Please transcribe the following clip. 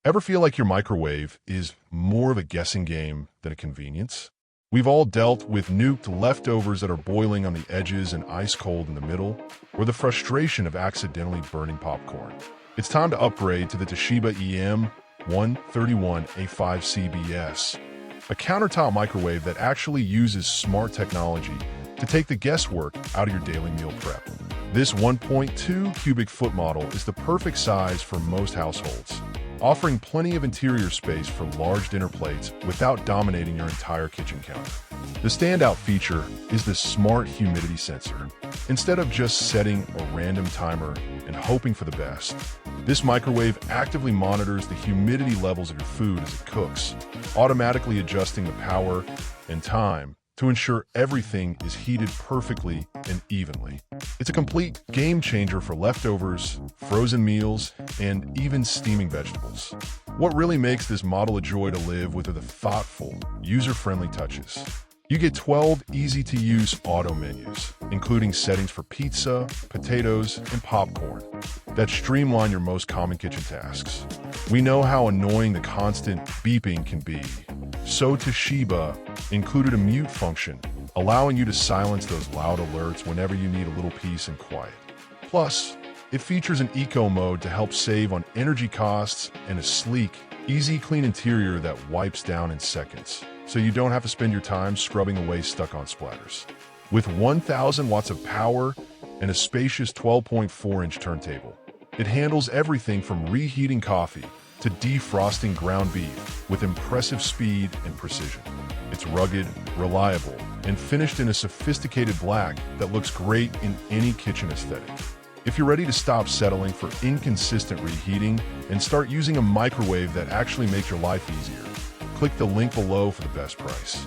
Ever feel like your microwave is more of a guessing game than a convenience? We've all dealt with nuked leftovers that are boiling on the edges and ice cold in the middle, or the frustration of accidentally burning popcorn. It's time to upgrade to the Toshiba EM131A5C-BS, a countertop microwave that actually uses smart technology to take the guesswork out of your daily meal prep. This 1.2 cubic foot model is the perfect size for most households, offering plenty of interior space for large dinner plates without dominating your entire kitchen counter. The standout feature is the smart humidity sensor. Instead of just setting a random timer and hoping for the best, this microwave actively monitors the humidity levels of your food as it cooks, automatically adjusting the power and time to ensure everything is heated perfectly and evenly. It's a complete game changer for leftovers, frozen meals, and even steaming vegetables. What really makes this model a joy to live with are the thoughtful, user-friendly touches. You get 12 easy-to-use auto menus, including settings for pizza, potatoes, and popcorn, that streamline your most common kitchen tasks. We know how annoying the constant beeping can be, so Toshiba included a mute function, allowing you to silence those loud alerts whenever you need a little peace and quiet. Plus, it features an eco mode to help save on energy costs and a sleek, easy clean interior that wipes down in seconds, so you don't have to spend your time scrubbing away stuck-on splatters. With 1,000 watts of power and a spacious 12.4-inch turntable, it handles everything from reheating coffee to defrosting ground beef with impressive speed and precision. It's rugged, reliable, and finished in a sophisticated black that looks great in any kitchen aesthetic. If you're ready to stop settling for inconsistent reheating and start using a microwave that actually makes your life easier, click the link below for the best price.